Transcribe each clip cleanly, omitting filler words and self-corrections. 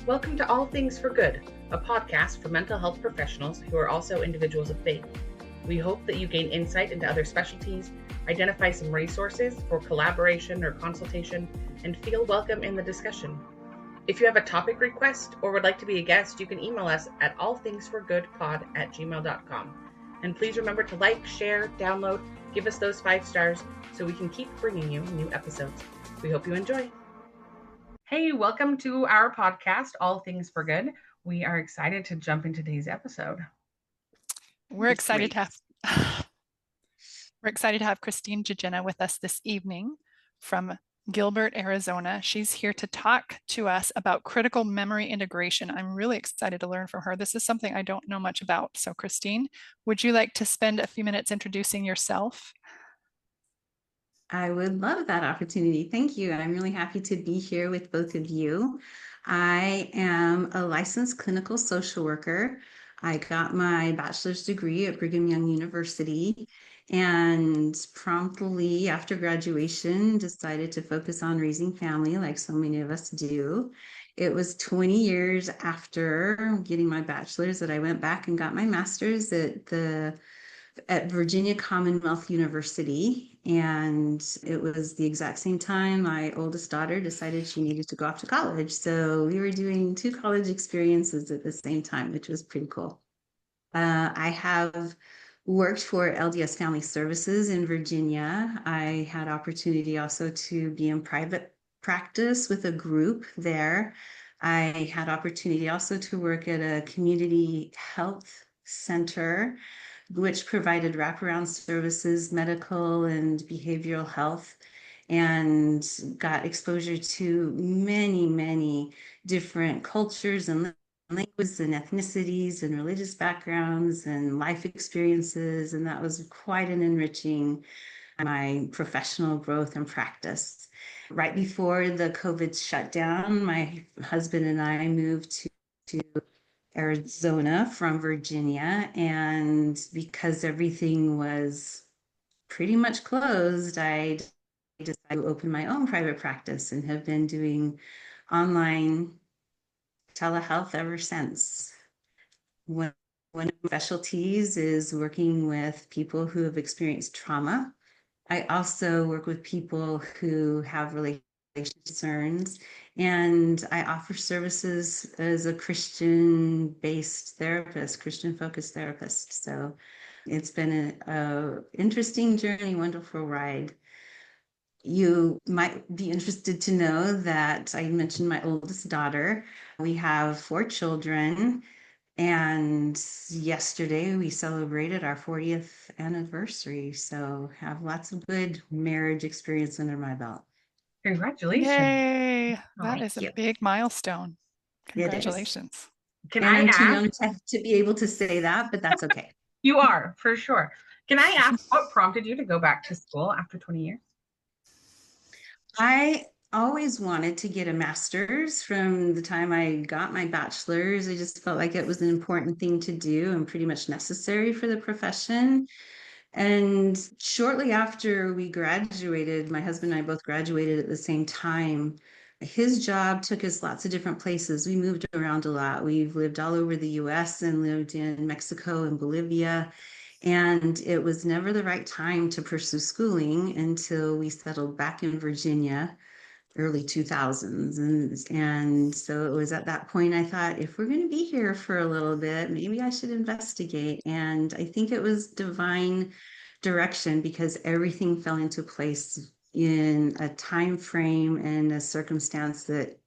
Welcome to All Things for Good, a podcast for mental health professionals who are also individuals of faith. We hope that you gain insight into other specialties, identify some resources for collaboration or consultation, and feel welcome in the discussion. If you have a topic request or would like to be a guest, you can email us at allthingsforgoodpod@gmail.com. And please remember to like, share, download, give us those 5 stars so we can keep bringing you new episodes. We hope you enjoy. Hey, welcome to our podcast, All Things for Good. We are excited to jump into today's episode. We're excited to have Christine Gigena with us this evening from Gilbert, Arizona. She's here to talk to us about critical memory integration. I'm really excited to learn from her. This is something I don't know much about. So Christine, would you like to spend a few minutes introducing yourself? I would love that opportunity. Thank you. I'm really happy to be here with both of you. I am a licensed clinical social worker. I got my bachelor's degree at Brigham Young University and promptly after graduation decided to focus on raising family like so many of us do. It was 20 years after getting my bachelor's that I went back and got my master's at Virginia Commonwealth University. And it was the exact same time my oldest daughter decided she needed to go off to college. So we were doing 2 college experiences at the same time, which was pretty cool. I have worked for LDS Family Services in Virginia. I had opportunity also to be in private practice with a group there. I had opportunity also to work at a community health center, which provided wraparound services, medical and behavioral health, and got exposure to many, many different cultures and languages and ethnicities and religious backgrounds and life experiences. And that was quite an enriching my professional growth and practice. Right before the COVID shutdown, my husband and I moved to Arizona from Virginia, and because everything was pretty much closed, I decided to open my own private practice and have been doing online telehealth ever since. One of my specialties is working with people who have experienced trauma. I also work with people who have relationship concerns, and I offer services as a Christian-based therapist, Christian-focused therapist. So it's been an interesting journey, wonderful ride. You might be interested to know that I mentioned my oldest daughter. We have 4 children, and yesterday we celebrated our 40th anniversary. So have lots of good marriage experience under my belt. Congratulations. Yay! That is a big milestone. Congratulations. I'm too young to be able to say that, but that's okay. You are, for sure. Can I ask what prompted you to go back to school after 20 years? I always wanted to get a master's from the time I got my bachelor's. I just felt like it was an important thing to do and pretty much necessary for the profession. And shortly after we graduated, my husband and I both graduated at the same time. His job took us lots of different places. We moved around a lot. We've lived all over the US and lived in Mexico and Bolivia. And it was never the right time to pursue schooling until we settled back in Virginia, early 2000s. And so it was at that point I thought, if we're going to be here for a little bit, maybe I should investigate. And I think it was divine direction because everything fell into place in a time frame and a circumstance that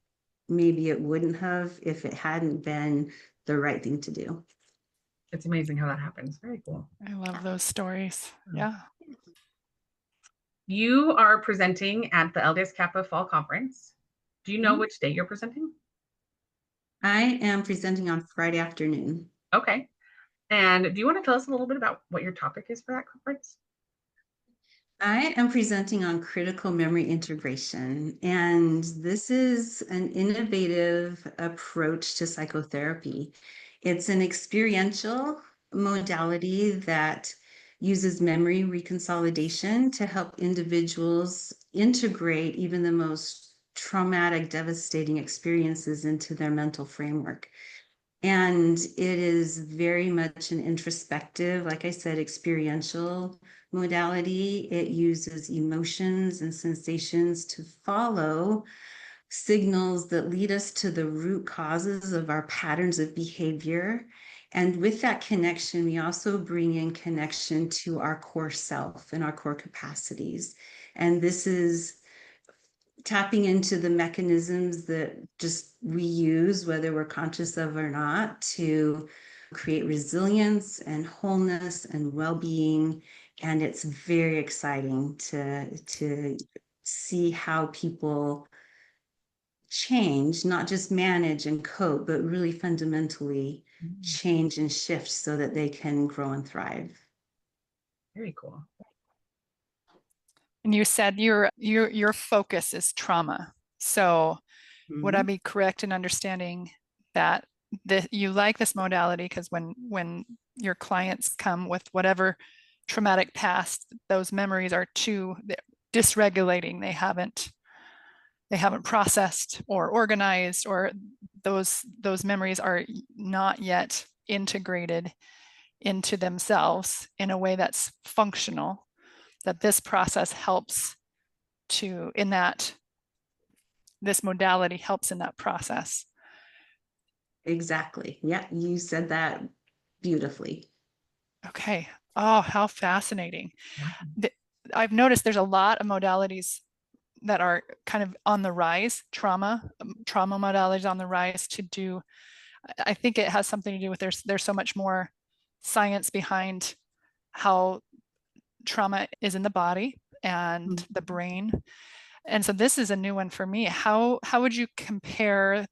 maybe it wouldn't have if it hadn't been the right thing to do. It's amazing how that happens. Very cool. I love those stories. Yeah. You are presenting at the LDS Kappa Fall Conference. Do you know which day you're presenting? I am presenting on Friday afternoon. Okay. And do you want to tell us a little bit about what your topic is for that conference? I am presenting on critical memory integration, and this is an innovative approach to psychotherapy. It's an experiential modality that uses memory reconsolidation to help individuals integrate even the most traumatic, devastating experiences into their mental framework. And it is very much an introspective, like I said, experiential modality. It uses emotions and sensations to follow signals that lead us to the root causes of our patterns of behavior. And with that connection, we also bring in connection to our core self and our core capacities. And this is tapping into the mechanisms that just we use, whether we're conscious of or not, to create resilience and wholeness and well-being. And it's very exciting to see how people change, not just manage and cope, but really fundamentally change and shift so that they can grow and thrive. Very cool. And you said your focus is trauma. So would I be correct in understanding that you like this modality because when your clients come with whatever traumatic past, those memories are too dysregulating. They haven't processed or organized, or those memories are not yet integrated into themselves in a way that's functional, that this process helps to, in that, this modality helps in that process. Exactly. Yeah, you said that beautifully. Okay. Oh, how fascinating. I've noticed there's a lot of modalities that are kind of on the rise, trauma modalities on the rise to do. I think it has something to do with there's so much more science behind how trauma is in the body and the brain. And so this is a new one for me. How would you compare,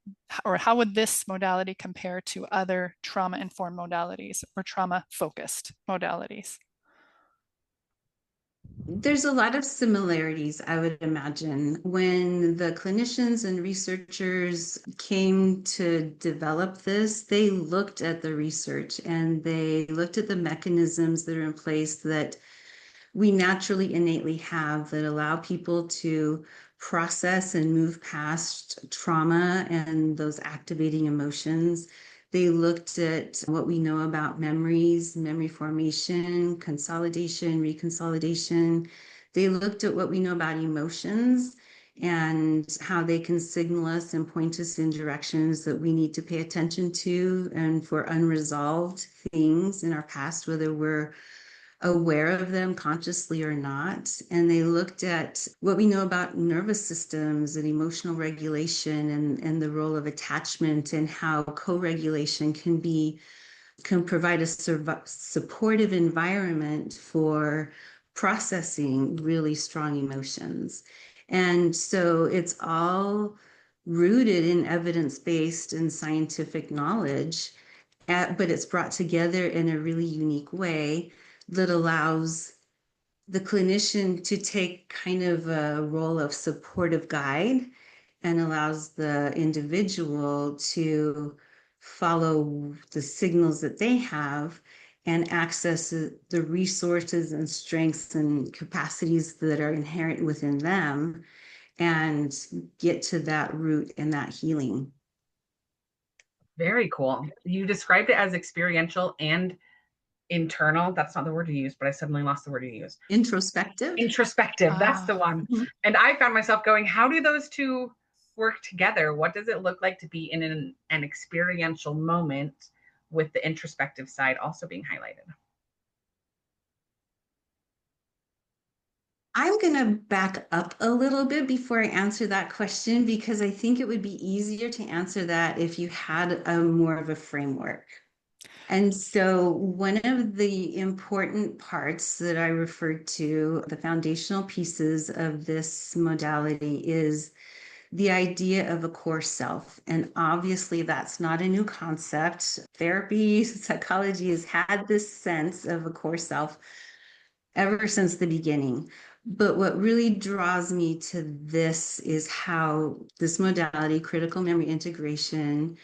or how would this modality compare to other trauma-informed modalities or trauma-focused modalities? There's a lot of similarities, I would imagine. When the clinicians and researchers came to develop this, they looked at the research and they looked at the mechanisms that are in place that we naturally innately have that allow people to process and move past trauma and those activating emotions. They looked at what we know about memories, memory formation, consolidation, reconsolidation. They looked at what we know about emotions and how they can signal us and point us in directions that we need to pay attention to, and for unresolved things in our past, whether we're aware of them consciously or not. And they looked at what we know about nervous systems and emotional regulation and the role of attachment, and how co-regulation can provide a supportive environment for processing really strong emotions. And so it's all rooted in evidence-based and scientific knowledge, but it's brought together in a really unique way that allows the clinician to take kind of a role of supportive guide and allows the individual to follow the signals that they have and access the resources and strengths and capacities that are inherent within them and get to that root and that healing. Very cool. You described it as experiential and internal. That's not the word you used, but I suddenly lost the word you used. Introspective. Introspective. That's the one. And I found myself going, how do those two work together? What does it look like to be in an experiential moment with the introspective side also being highlighted? I'm going to back up a little bit before I answer that question, because I think it would be easier to answer that if you had a more of a framework. And so one of the important parts that I referred to, the foundational pieces of this modality, is the idea of a core self. And obviously that's not a new concept. Therapy, psychology has had this sense of a core self ever since the beginning. But what really draws me to this is how this modality, critical memory integration,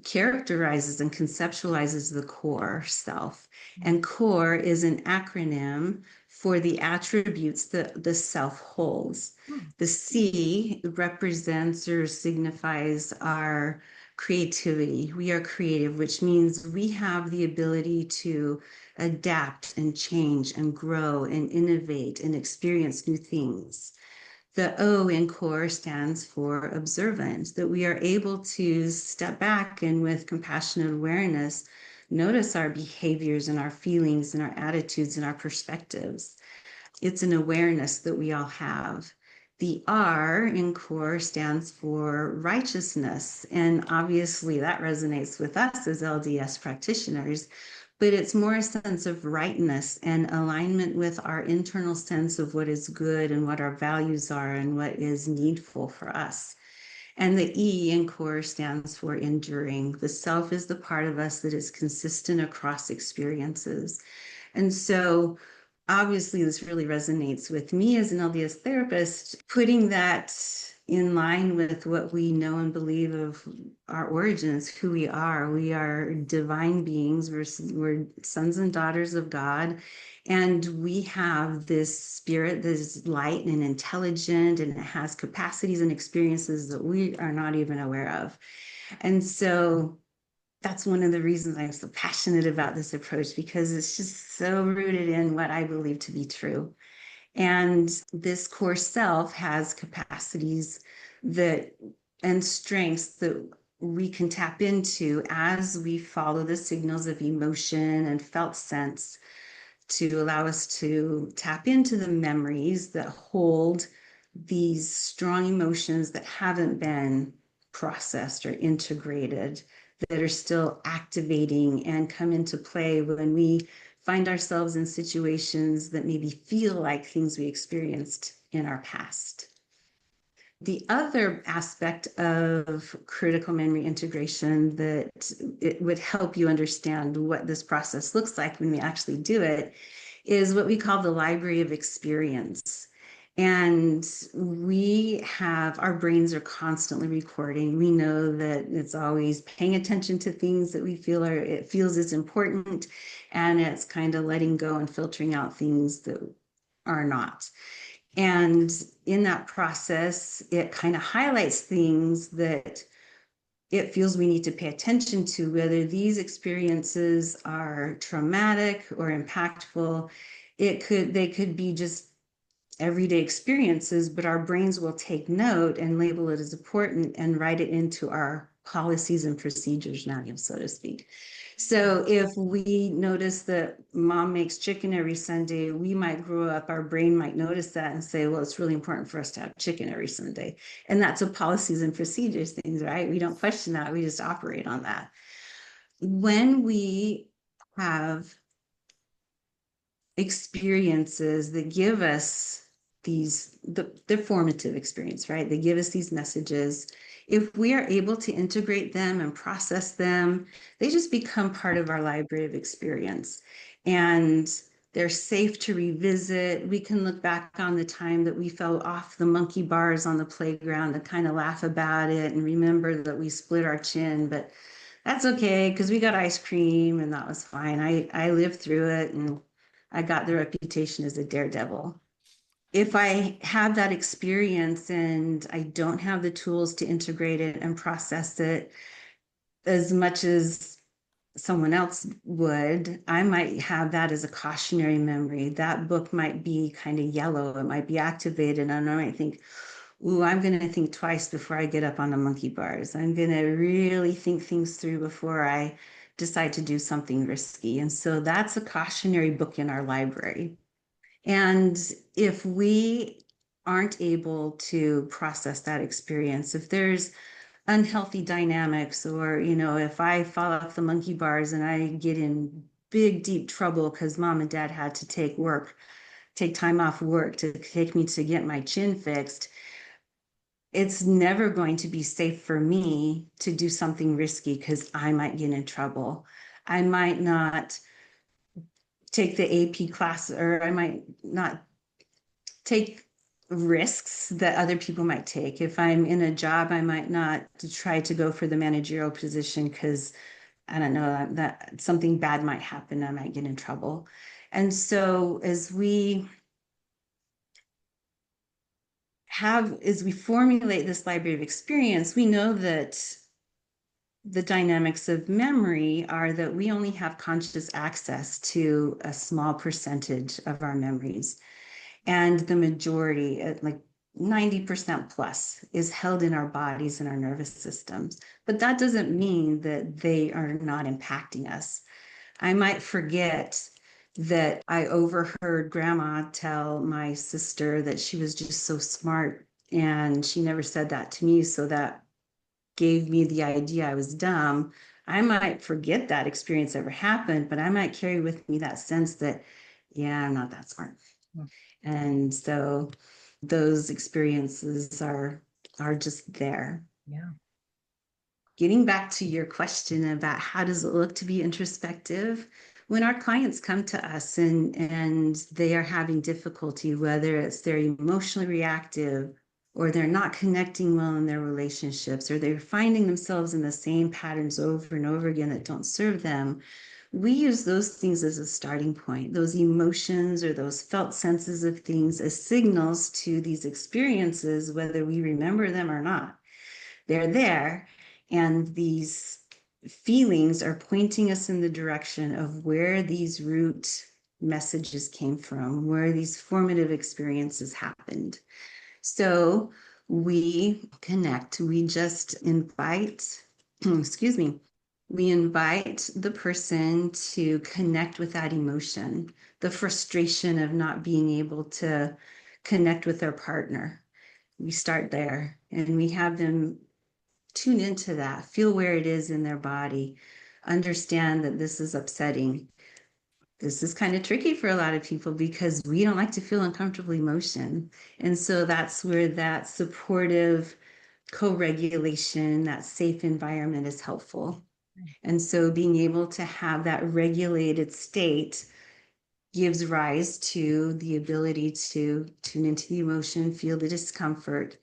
characterizes and conceptualizes the core self. And core is an acronym for the attributes that the self holds. The C represents or signifies our creativity. We are creative, which means we have the ability to adapt and change and grow and innovate and experience new things. The O in core stands for observant, that we are able to step back and with compassionate awareness, notice our behaviors and our feelings and our attitudes and our perspectives. It's an awareness that we all have. The R in core stands for righteousness. And obviously that resonates with us as LDS practitioners, but it's more a sense of rightness and alignment with our internal sense of what is good and what our values are and what is needful for us. And the E in core stands for enduring. The self is the part of us that is consistent across experiences. And so obviously this really resonates with me as an LDS therapist, putting that in line with what we know and believe of our origins, who we are. We are divine beings. We're sons and daughters of God. And we have this spirit that is light and intelligent, and it has capacities and experiences that we are not even aware of. And so that's one of the reasons I'm so passionate about this approach, because it's just so rooted in what I believe to be true. And this core self has capacities and strengths that we can tap into as we follow the signals of emotion and felt sense to allow us to tap into the memories that hold these strong emotions that haven't been processed or integrated, that are still activating and come into play when we find ourselves in situations that maybe feel like things we experienced in our past. The other aspect of critical memory integration that it would help you understand what this process looks like when we actually do it is what we call the library of experience. And our brains are constantly recording. We know that it's always paying attention to things that it feels is important, and it's kind of letting go and filtering out things that are not. And in that process, it kind of highlights things that it feels we need to pay attention to, whether these experiences are traumatic or impactful. They could be just everyday experiences, but our brains will take note and label it as important and write it into our policies and procedures now, so to speak. So if we notice that mom makes chicken every Sunday, we might grow up, our brain might notice that and say, well, it's really important for us to have chicken every Sunday. And that's a policies and procedures things, right? We don't question that. We just operate on that. When we have experiences that give us the formative experience, right? They give us these messages. If we are able to integrate them and process them, they just become part of our library of experience. And they're safe to revisit. We can look back on the time that we fell off the monkey bars on the playground and kind of laugh about it and remember that we split our chin, but that's okay because we got ice cream and that was fine. I lived through it and I got the reputation as a daredevil. If I have that experience and I don't have the tools to integrate it and process it as much as someone else would, I might have that as a cautionary memory. That book might be kind of yellow. It might be activated. And I might think, ooh, I'm going to think twice before I get up on the monkey bars. I'm going to really think things through before I decide to do something risky. And so that's a cautionary book in our library. And if we aren't able to process that experience, if there's unhealthy dynamics, or, if I fall off the monkey bars and I get in big, deep trouble because mom and dad had to take time off work to take me to get my chin fixed, it's never going to be safe for me to do something risky because I might get in trouble. I might not take the AP class, or I might not take risks that other people might take. If I'm in a job, I might not try to go for the managerial position because I don't know that something bad might happen. I might get in trouble. And so as we formulate this library of experience, we know that the dynamics of memory are that we only have conscious access to a small percentage of our memories. And the majority, like 90% plus, is held in our bodies and our nervous systems. But that doesn't mean that they are not impacting us. I might forget that I overheard grandma tell my sister that she was just so smart, and she never said that to me. So that gave me the idea I was dumb. I might forget that experience ever happened, but I might carry with me that sense that, yeah, I'm not that smart. And so those experiences are just there. Yeah. Getting back to your question about how does it look to be introspective, when our clients come to us and they are having difficulty, whether it's they're emotionally reactive or they're not connecting well in their relationships, or they're finding themselves in the same patterns over and over again that don't serve them, we use those things as a starting point, those emotions or those felt senses of things as signals to these experiences, whether we remember them or not. They're there, and these feelings are pointing us in the direction of where these root messages came from, where these formative experiences happened. So we connect, we just invite, excuse me, we invite the person to connect with that emotion, the frustration of not being able to connect with their partner. We start there and we have them tune into that, feel where it is in their body, understand that this is upsetting. This is kind of tricky for a lot of people because we don't like to feel uncomfortable emotion. And so that's where that supportive co-regulation, that safe environment is helpful. And so being able to have that regulated state gives rise to the ability to tune into the emotion, feel the discomfort.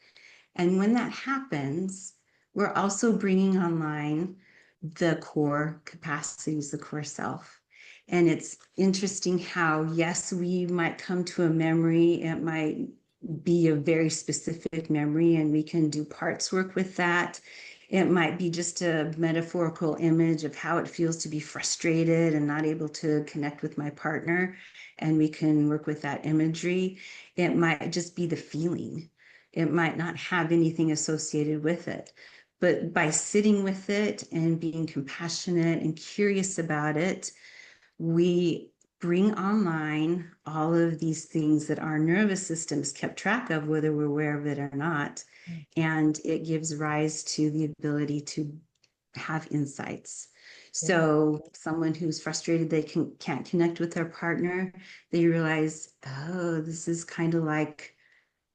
And when that happens, we're also bringing online the core capacities, the core self. And it's interesting how, yes, we might come to a memory. It might be a very specific memory, and we can do parts work with that. It might be just a metaphorical image of how it feels to be frustrated and not able to connect with my partner, and we can work with that imagery. It might just be the feeling. It might not have anything associated with it. But by sitting with it and being compassionate and curious about it, we bring online all of these things that our nervous systems kept track of, whether we're aware of it or not. And it gives rise to the ability to have insights. So someone who's frustrated, they can't connect with their partner, they realize, oh, this is kind of like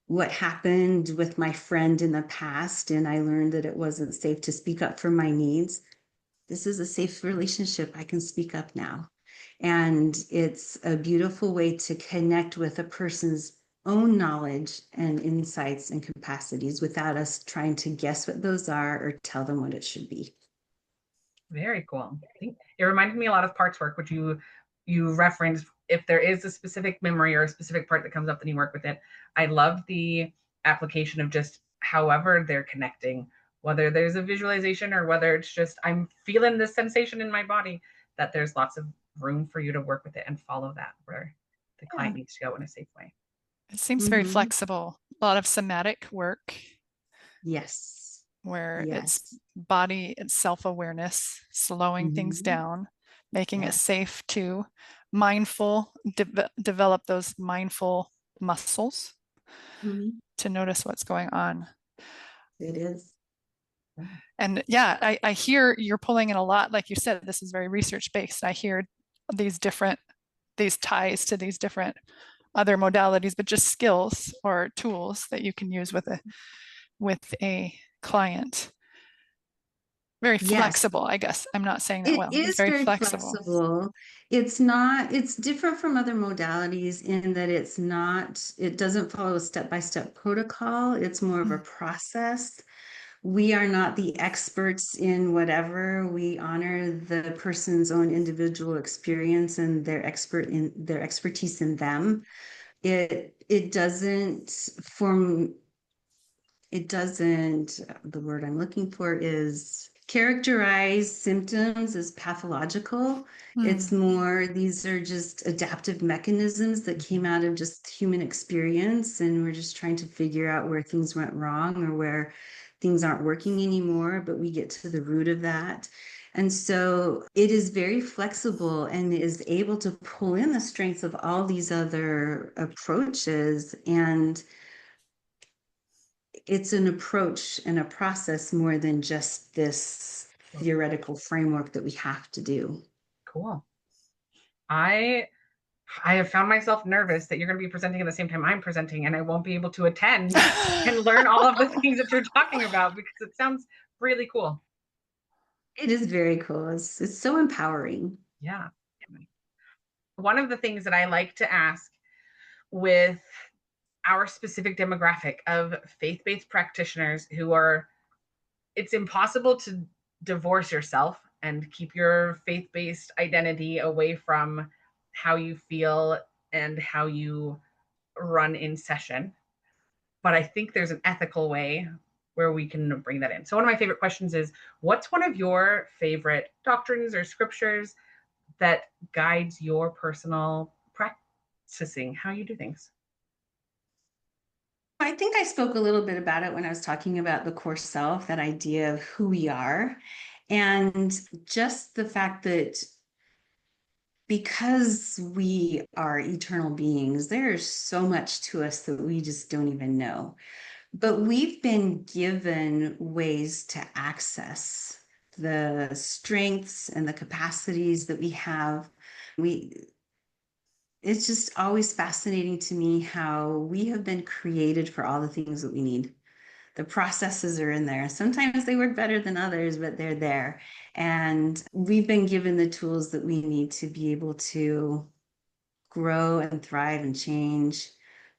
what happened with my friend in the past, and I learned that it wasn't safe to speak up for my needs. This is a safe relationship. I can speak up now. And it's a beautiful way to connect with a person's own knowledge and insights and capacities without us trying to guess what those are or tell them what it should be. Very cool. It reminded me a lot of parts work, which you referenced. If there is a specific memory or a specific part that comes up, then you work with it. I love the application of just however they're connecting, whether there's a visualization or whether it's just I'm feeling this sensation in my body, that there's lots of room for you to work with it and follow that where the client needs to go in a safe way. It seems very flexible. A lot of somatic work. Yes. Where it's body and self-awareness, slowing things down, making it safe to mindful, develop those mindful muscles to notice what's going on. It is. And yeah, I hear you're pulling in a lot. Like you said, this is very research-based. I hear these ties to these different other modalities, but just skills or tools that you can use with a client. Very flexible, I guess. I'm not saying that well. It's very flexible. It's different from other modalities in that it doesn't follow a step-by-step protocol. It's more of a process. we are not the experts in whatever. We honor the person's own individual experience and their expertise in them. It doesn't form, it doesn't, the word I'm looking for is characterize symptoms as pathological. It's more, these are just adaptive mechanisms that came out of just human experience, and we're just trying to figure out where things went wrong or where things aren't working anymore, but we get to the root of that. And so it is very flexible and is able to pull in the strengths of all these other approaches. And it's an approach and a process more than just this theoretical framework that we have to do. Cool. I have found myself nervous that you're going to be presenting at the same time I'm presenting, and I won't be able to attend and learn all of the things that you're talking about, because it sounds really cool. It is very cool. It's so empowering. Yeah. One of the things that I like to ask with our specific demographic of faith-based practitioners who are, it's impossible to divorce yourself and keep your faith-based identity away from how you feel and how you run in session. But I think there's an ethical way where we can bring that in. So one of my favorite questions is, what's one of your favorite doctrines or scriptures that guides your personal practicing, how you do things? I think I spoke a little bit about it when I was talking about the core self, that idea of who we are, and just the fact that because we are eternal beings, there's so much to us that we just don't even know. But we've been given ways to access the strengths and the capacities that we have. It's just always fascinating to me how we have been created for all the things that we need. The processes are in there. Sometimes they work better than others, but they're there. And we've been given the tools that we need to be able to grow and thrive and change.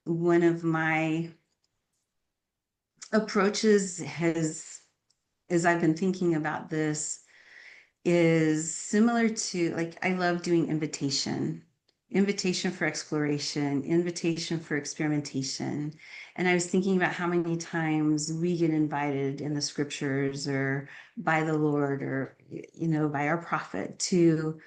One of my approaches has, as I've been thinking about this, is similar to, like, I love doing invitation for exploration, invitation for experimentation. And I was thinking about how many times we get invited in the scriptures or by the Lord or, by our prophet to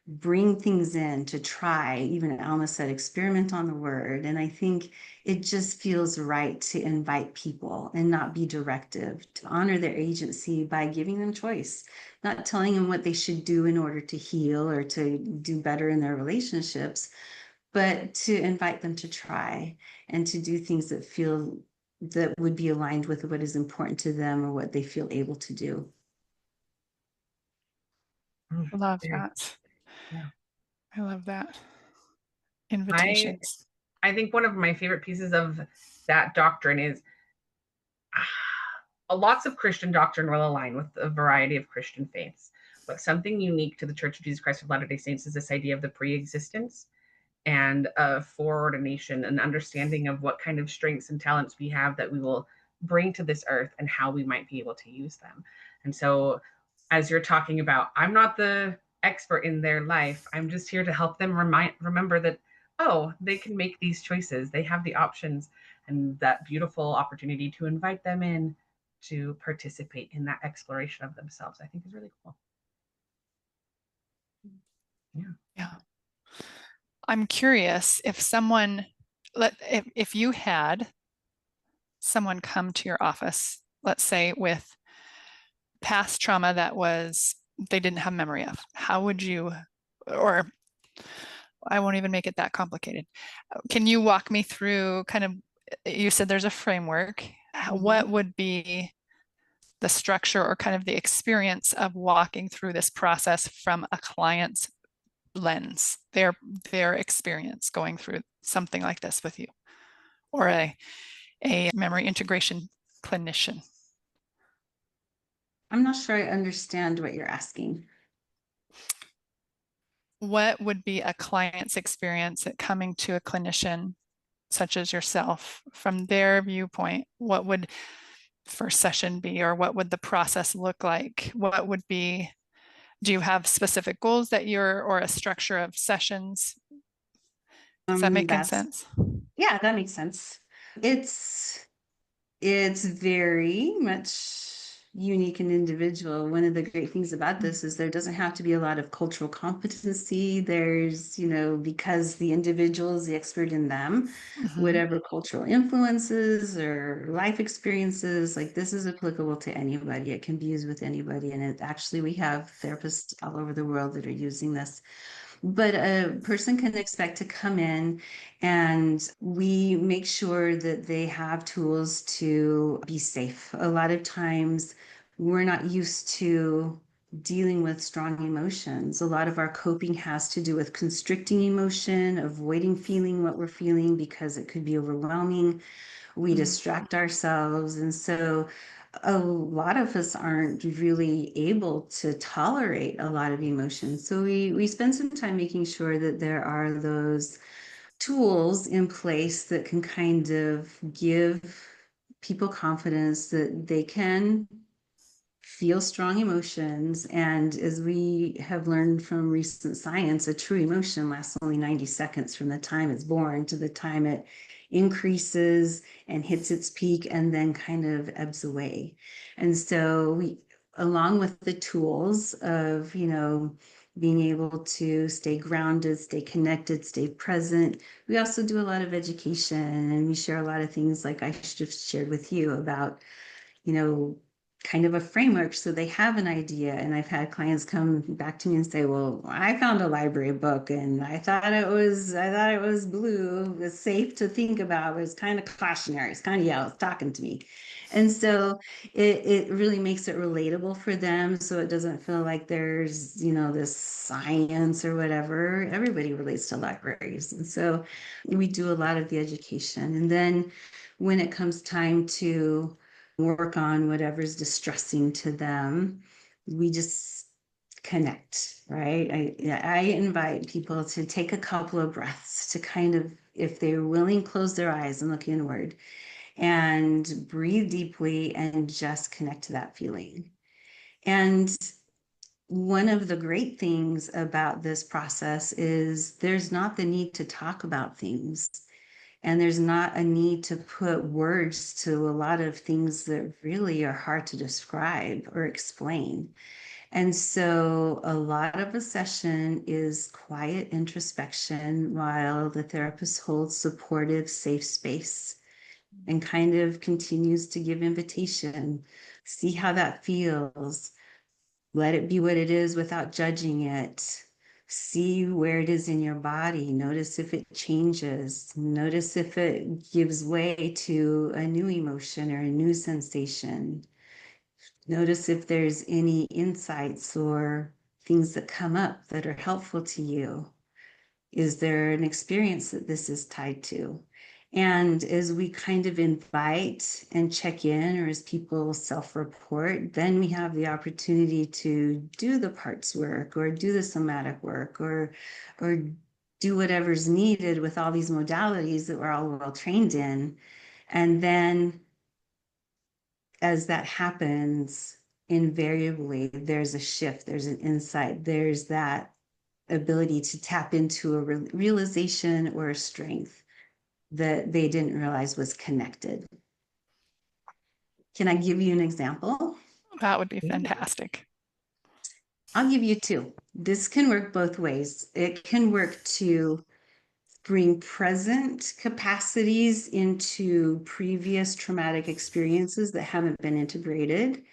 bring things in, to try. Even Alma said, experiment on the word. And I think it just feels right to invite people and not be directive, to honor their agency by giving them choice, not telling them what they should do in order to heal or to do better in their relationships, but to invite them to try and to do things that would be aligned with what is important to them or what they feel able to do. Love that. Yeah. I love that. Invitations. I think one of my favorite pieces of that doctrine is lots of Christian doctrine will align with a variety of Christian faiths, but something unique to the Church of Jesus Christ of Latter-day Saints is this idea of the pre-existence and foreordination, an understanding of what kind of strengths and talents we have that we will bring to this earth and how we might be able to use them. And so as you're talking about, I'm not the expert in their life. I'm just here to help them remember that, oh, they can make these choices. They have the options, and that beautiful opportunity to invite them in to participate in that exploration of themselves, I think is really cool. Yeah. I'm curious if if you had someone come to your office, let's say with past trauma that they didn't have memory of, how would you, or I won't even make it that complicated. Can you walk me through you said there's a framework. What would be the structure or kind of the experience of walking through this process from a client's lens, their experience going through something like this with you, or a memory integration clinician? I'm not sure I understand what you're asking. What would be a client's experience at coming to a clinician such as yourself from their viewpoint? What would first session be, or what would the process look like? What would be, do you have specific goals that you're, or a structure of sessions? Does that make sense? Yeah, that makes sense. It's very much unique and individual. One of the great things about this is there doesn't have to be a lot of cultural competency. There's, because the individual is the expert in them, whatever cultural influences or life experiences, like this is applicable to anybody. It can be used with anybody. And we have therapists all over the world that are using this. But a person can expect to come in and we make sure that they have tools to be safe. A lot of times we're not used to dealing with strong emotions. A lot of our coping has to do with constricting emotion, avoiding feeling what we're feeling because it could be overwhelming. We distract ourselves. And so a lot of us aren't really able to tolerate a lot of emotions. So we spend some time making sure that there are those tools in place that can kind of give people confidence that they can feel strong emotions. And as we have learned from recent science, a true emotion lasts only 90 seconds from the time it's born to the time it increases and hits its peak and then kind of ebbs away. And so we, along with the tools of, being able to stay grounded, stay connected, stay present, we also do a lot of education, and we share a lot of things like I just shared with you about, kind of a framework so they have an idea. And I've had clients come back to me and say, well, I found a library book and I thought it was blue. It was safe to think about. It was kind of cautionary. It's kind of, it's talking to me. And so it really makes it relatable for them. So it doesn't feel like there's, this science or whatever. Everybody relates to libraries. And so we do a lot of the education. And then when it comes time to work on whatever's distressing to them, we just connect, right? I invite people to take a couple of breaths to kind of, if they're willing, close their eyes and look inward and breathe deeply and just connect to that feeling. And one of the great things about this process is there's not the need to talk about things. And there's not a need to put words to a lot of things that really are hard to describe or explain. And so a lot of a session is quiet introspection while the therapist holds supportive, safe space and kind of continues to give invitation. See how that feels. Let it be what it is without judging it. See where it is in your body. Notice if it changes. Notice if it gives way to a new emotion or a new sensation. Notice if there's any insights or things that come up that are helpful to you. Is there an experience that this is tied to? And as we kind of invite and check in, or as people self-report, then we have the opportunity to do the parts work or do the somatic work or do whatever's needed with all these modalities that we're all well trained in. And then as that happens, invariably, there's a shift, there's an insight, there's that ability to tap into a realization or a strength that they didn't realize was connected. Can I give you an example? That would be fantastic. I'll give you two. This can work both ways. It can work to bring present capacities into previous traumatic experiences that haven't been integrated.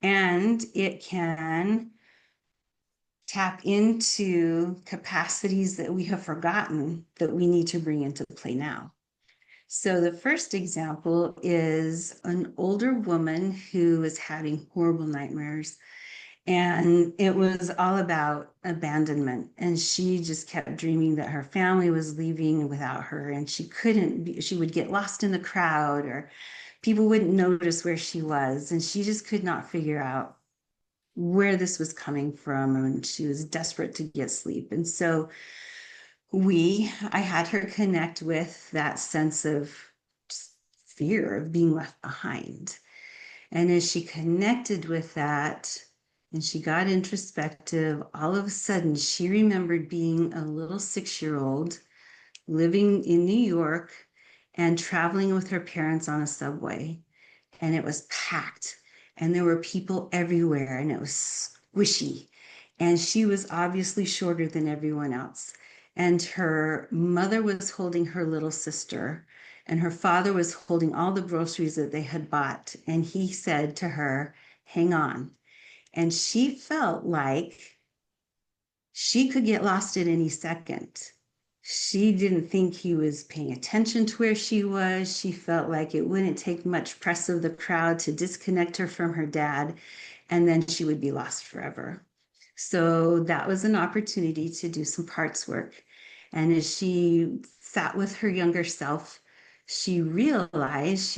And it can tap into capacities that we have forgotten that we need to bring into play now. So the first example is an older woman who was having horrible nightmares, and it was all about abandonment. And she just kept dreaming that her family was leaving without her, and she would get lost in the crowd, or people wouldn't notice where she was. And she just could not figure out where this was coming from. And she was desperate to get sleep. And so I had her connect with that sense of fear of being left behind. And as she connected with that and she got introspective, all of a sudden she remembered being a little 6-year-old living in New York and traveling with her parents on a subway. And it was packed and there were people everywhere and it was squishy. And she was obviously shorter than everyone else. And her mother was holding her little sister, and her father was holding all the groceries that they had bought. And he said to her, "Hang on." And she felt like she could get lost at any second. She didn't think he was paying attention to where she was. She felt like it wouldn't take much press of the crowd to disconnect her from her dad, and then she would be lost forever. So that was an opportunity to do some parts work. And as she sat with her younger self, she realized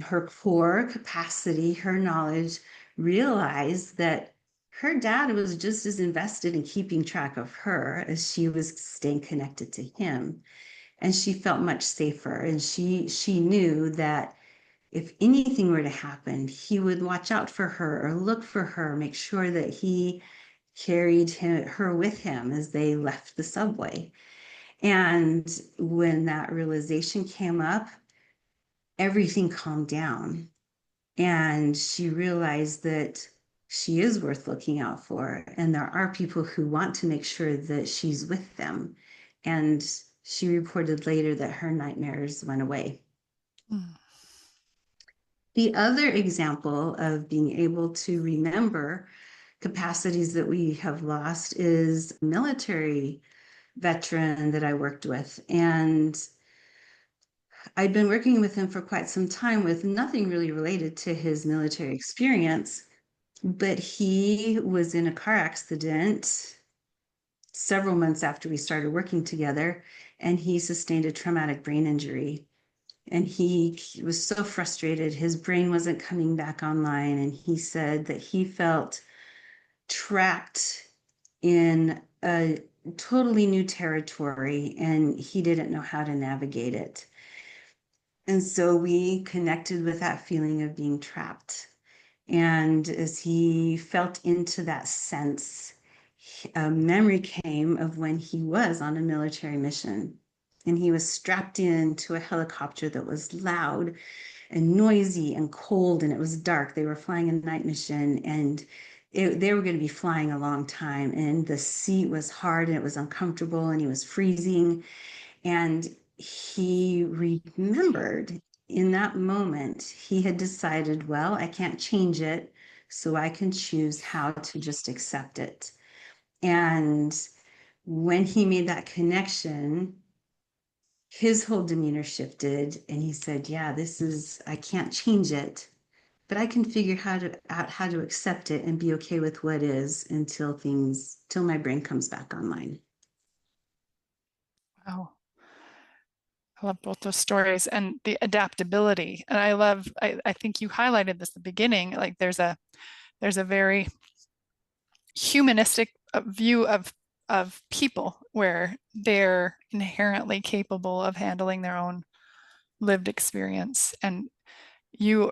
her core capacity, her knowledge, realized that her dad was just as invested in keeping track of her as she was staying connected to him. And she felt much safer. And she knew that if anything were to happen, he would watch out for her or look for her, make sure that he carried her with him as they left the subway. And when that realization came up, everything calmed down. And she realized that she is worth looking out for. And there are people who want to make sure that she's with them. And she reported later that her nightmares went away. Mm. The other example of being able to remember capacities that we have lost is a military veteran that I worked with. And I'd been working with him for quite some time with nothing really related to his military experience, but he was in a car accident several months after we started working together, and he sustained a traumatic brain injury. And he was so frustrated. His brain wasn't coming back online. And he said that he felt trapped in a totally new territory and he didn't know how to navigate it. And so we connected with that feeling of being trapped. And as he felt into that sense, a memory came of when he was on a military mission. And he was strapped into a helicopter that was loud and noisy and cold, and it was dark. They were flying a night mission, and they were going to be flying a long time. And the seat was hard and it was uncomfortable, and he was freezing. And he remembered in that moment, he had decided, well, I can't change it, so I can choose how to just accept it. And when he made that connection, his whole demeanor shifted and he said, yeah, I can't change it, but I can figure out how to accept it and be okay with what is until my brain comes back online. Wow. I love both those stories and the adaptability. And I think you highlighted this at the beginning, like there's a very humanistic view of people where they're inherently capable of handling their own lived experience. And you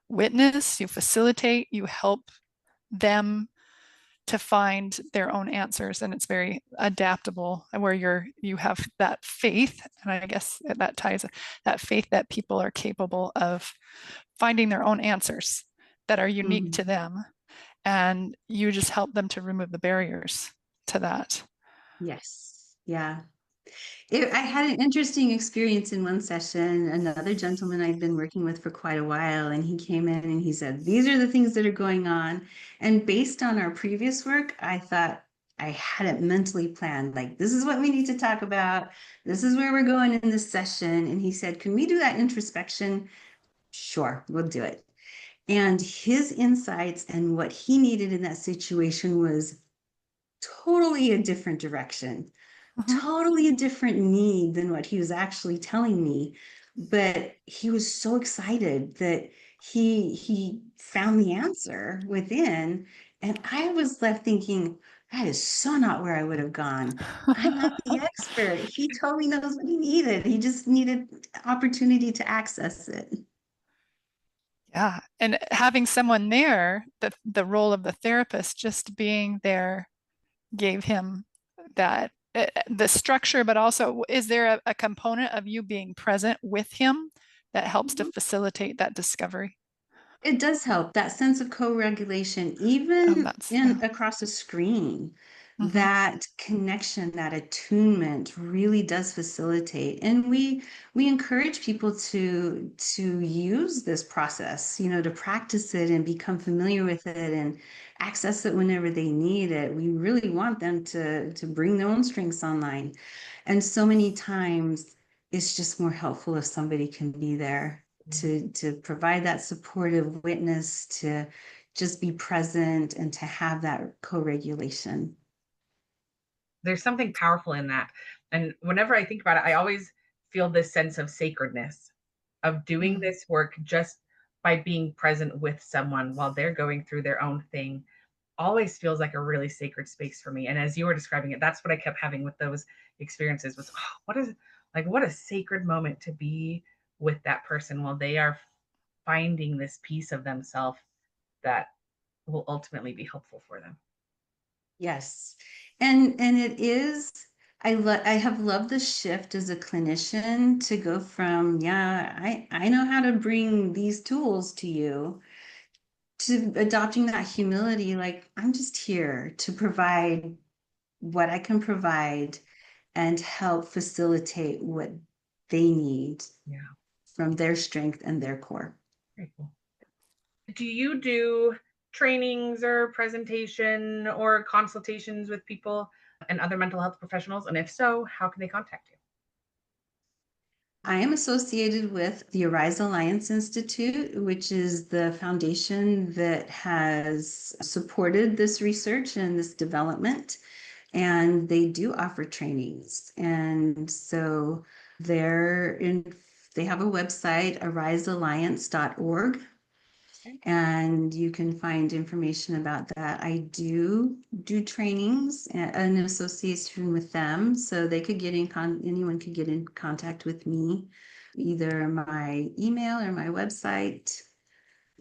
witness, you facilitate, you help them to find their own answers, and it's very adaptable, and where you have that faith, and I guess that ties that faith that people are capable of finding their own answers that are unique to them, and you just help them to remove the barriers to that. Yes. Yeah. I had an interesting experience in one session. Another gentleman I'd been working with for quite a while, and he came in and he said, these are the things that are going on. And based on our previous work, I thought I had it mentally planned, like, this is what we need to talk about. This is where we're going in this session. And he said, can we do that introspection? Sure, we'll do it. And his insights and what he needed in that situation was totally a different direction. Totally a different need than what he was actually telling me. But he was so excited that he found the answer within. And I was left thinking, that is so not where I would have gone. I'm not the expert. He totally knows what he needed. He just needed opportunity to access it. Yeah. And having someone there, the role of the therapist just being there gave him that the structure, but also is there a component of you being present with him that helps to facilitate that discovery? It does help, that sense of co-regulation, Oh, even that's in across a screen. mhm. That connection, that attunement really does facilitate. And we encourage people to use this process, to practice it and become familiar with it and access it whenever they need it. We really want them to bring their own strengths online. And so many times it's just more helpful if somebody can be there to provide that supportive witness, to just be present and to have that co-regulation. There's something powerful in that. And whenever I think about it, I always feel this sense of sacredness of doing this work just by being present with someone while they're going through their own thing always feels like a really sacred space for me. And as you were describing it, that's what I kept having with those experiences was, what a sacred moment to be with that person while they are finding this piece of themselves that will ultimately be helpful for them. Yes. And it is, I have loved the shift as a clinician to go from, yeah, I know how to bring these tools to you, to adopting that humility, like I'm just here to provide what I can provide and help facilitate what they need Yeah, from their strength and their core. very cool. Do you do trainings or presentation or consultations with people and other mental health professionals? And if so, how can they contact you? I am associated with the Arise Alliance Institute, which is the foundation that has supported this research and this development. And they do offer trainings. And so they have a website, arisealliance.org. And you can find information about that. I do trainings in association with them, so they could anyone could get in contact with me, either my email or my website.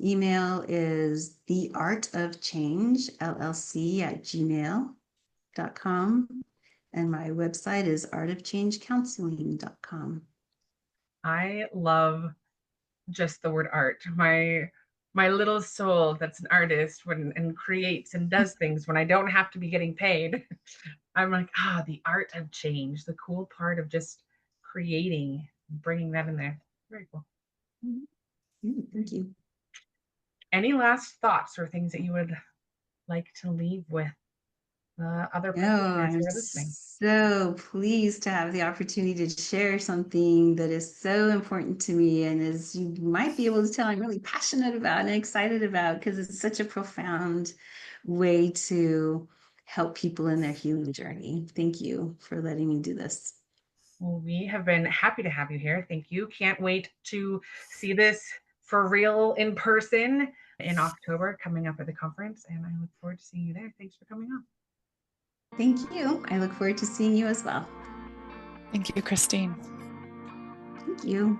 Email is theartofchangellc@gmail.com, and my website is artofchangecounseling.com. I love just the word art. My little soul that's an artist and creates and does things when I don't have to be getting paid. I'm like, the art of change, the cool part of just creating, bringing that in there. Very cool. Thank you. Any last thoughts or things that you would like to leave with the other No, practitioners I'm who are listening? so pleased to have the opportunity to share something that is so important to me. And as you might be able to tell, I'm really passionate about and excited about, because it's such a profound way to help people in their healing journey. Thank you for letting me do this. Well, we have been happy to have you here. Thank you. Can't wait to see this for real in person in October coming up at the conference. And I look forward to seeing you there. Thanks for coming on. Thank you. I look forward to seeing you as well. Thank you, Christine. Thank you.